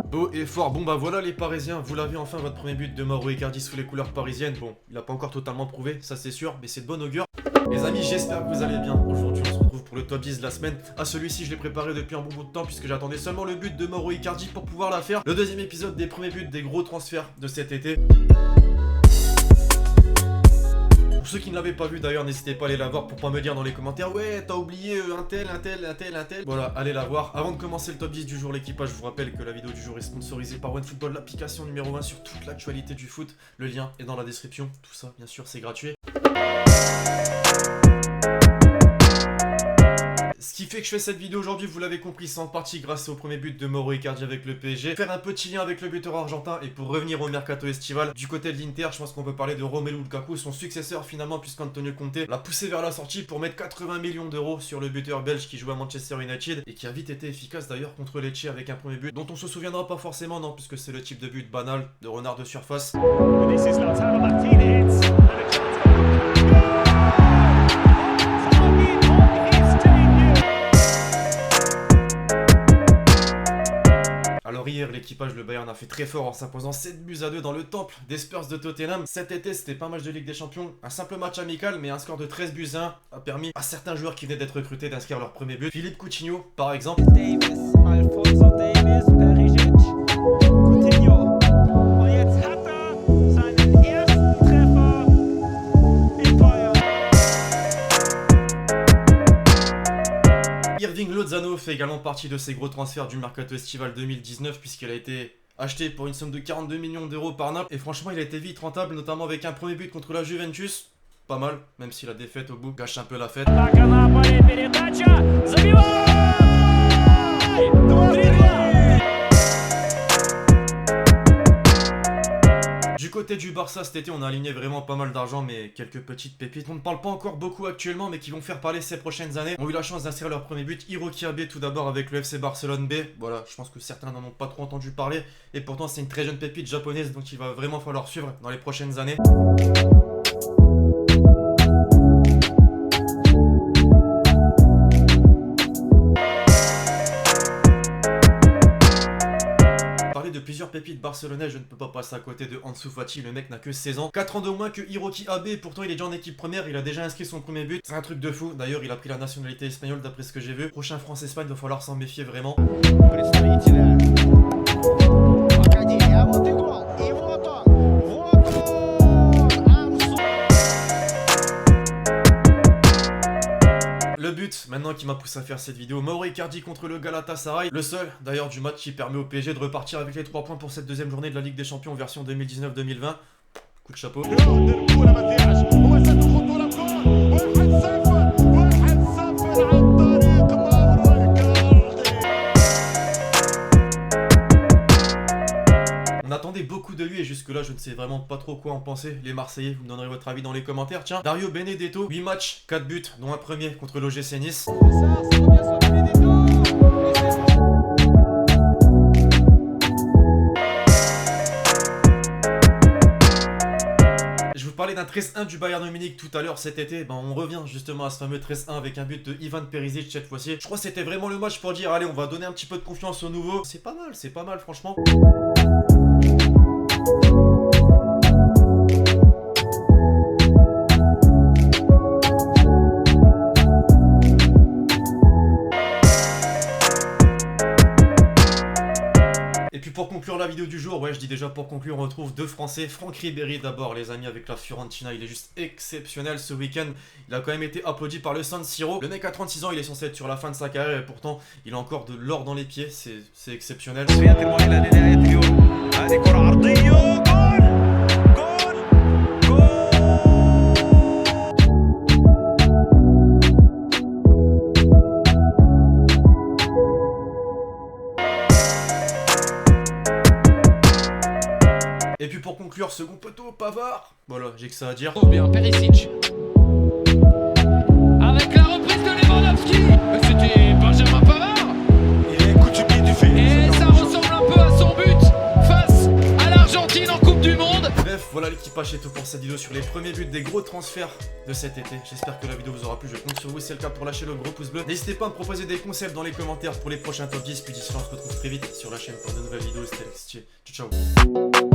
Beau et fort, bon bah voilà les Parisiens, vous l'avez enfin votre premier but de Mauro Icardi sous les couleurs parisiennes. Bon, il a pas encore totalement prouvé, ça c'est sûr, mais c'est de bon augure. Les amis, j'espère que vous allez bien. Aujourd'hui on se retrouve pour le top 10 de la semaine. À celui-ci je l'ai préparé depuis un bon bout de temps puisque j'attendais seulement le but de Mauro Icardi pour pouvoir la faire. Le deuxième épisode des premiers buts des gros transferts de cet été. Pour ceux qui ne l'avaient pas vu d'ailleurs, n'hésitez pas à aller la voir pour pas me dire dans les commentaires ouais t'as oublié un tel. Voilà, allez la voir. Avant de commencer le top 10 du jour l'équipage, je vous rappelle que la vidéo du jour est sponsorisée par OneFootball, l'application numéro 1 sur toute l'actualité du foot. Le lien est dans la description, tout ça bien sûr c'est gratuit. Ce qui fait que je fais cette vidéo aujourd'hui, vous l'avez compris, c'est en partie grâce au premier but de Mauro Icardi avec le PSG. Faire un petit lien avec le buteur argentin et pour revenir au mercato estival, du côté de l'Inter, je pense qu'on peut parler de Romelu Lukaku, son successeur finalement puisqu'Antonio Conte l'a poussé vers la sortie pour mettre 80 millions d'euros sur le buteur belge qui joue à Manchester United et qui a vite été efficace d'ailleurs contre Lecce avec un premier but dont on se souviendra pas forcément non puisque c'est le type de but banal de renard de surface. Alors hier, l'équipage, le Bayern a fait très fort en s'imposant 7-2 dans le temple des Spurs de Tottenham. Cet été, c'était pas un match de Ligue des Champions, un simple match amical, mais un score de 13-1 a permis à certains joueurs qui venaient d'être recrutés d'inscrire leur premier but. Philippe Coutinho, par exemple. Alphonso Davies, Perisic, Coutinho. Und jetzt hat seinen ersten Treffer in Bayern. Irving Lozano fait également partie de ces gros transferts du mercato estival 2019 puisqu'il a été acheté pour une somme de 42 millions d'euros par Naples et franchement il a été vite rentable notamment avec un premier but contre la Juventus. Pas mal, même si la défaite au bout gâche un peu la fête. Du côté du Barça cet été on a aligné vraiment pas mal d'argent mais quelques petites pépites. On ne parle pas encore beaucoup actuellement mais qui vont faire parler ces prochaines années. Ont eu la chance d'inscrire leur premier but. Hiroki Abe tout d'abord avec le FC Barcelone B. Voilà, je pense que certains n'en ont pas trop entendu parler. Et pourtant c'est une très jeune pépite japonaise donc il va vraiment falloir suivre dans les prochaines années. De plusieurs pépites barcelonais, je ne peux pas passer à côté de Ansu Fati, le mec n'a que 16 ans, 4 ans de moins que Hiroki Abe, pourtant il est déjà en équipe première, il a déjà inscrit son premier but, c'est un truc de fou, d'ailleurs il a pris la nationalité espagnole d'après ce que j'ai vu, prochain France-Espagne, il va falloir s'en méfier vraiment. Le but, maintenant qui m'a poussé à faire cette vidéo, Mauro Icardi contre le Galatasaray, le seul d'ailleurs du match qui permet au PSG de repartir avec les 3 points pour cette deuxième journée de la Ligue des Champions version 2019-2020. Coup de chapeau. On attendait beaucoup de lui et jusque là je ne sais vraiment pas trop quoi en penser. Les Marseillais, vous me donnerez votre avis dans les commentaires. Tiens, Dario Benedetto, 8 matchs, 4 buts, dont un premier contre l'OGC Nice. Je vous parlais d'un 13-1 du Bayern Munich tout à l'heure cet été, ben on revient justement à ce fameux 13-1 avec un but de Ivan Perisic cette fois-ci. Je crois que c'était vraiment le match pour dire allez on va donner un petit peu de confiance au nouveau. C'est pas mal franchement. Et puis pour conclure la vidéo du jour, ouais je dis déjà pour conclure, on retrouve deux Français. Franck Ribéry d'abord les amis avec la Fiorentina, il est juste exceptionnel ce week-end. Il a quand même été applaudi par le San Siro. Le mec a 36 ans, il est censé être sur la fin de sa carrière et pourtant il a encore de l'or dans les pieds, c'est exceptionnel. Et puis pour conclure, second poteau, Pavard. Voilà, j'ai que ça à dire. Oh bien, Perisic. Avec la reprise de Lewandowski. C'était Benjamin Pavard. Et coup de pied du fait. Et ça ressemble un peu à son but face à l'Argentine en Coupe du Monde. Bref, voilà les l'équipage, c'est tout pour cette vidéo sur les premiers buts des gros transferts de cet été. J'espère que la vidéo vous aura plu, je compte sur vous, si c'est le cas pour lâcher le gros pouce bleu. N'hésitez pas à me proposer des concepts dans les commentaires pour les prochains top 10, puis d'ici là on se retrouve très vite sur la chaîne pour de nouvelles vidéos. C'était Alex, ciao ciao.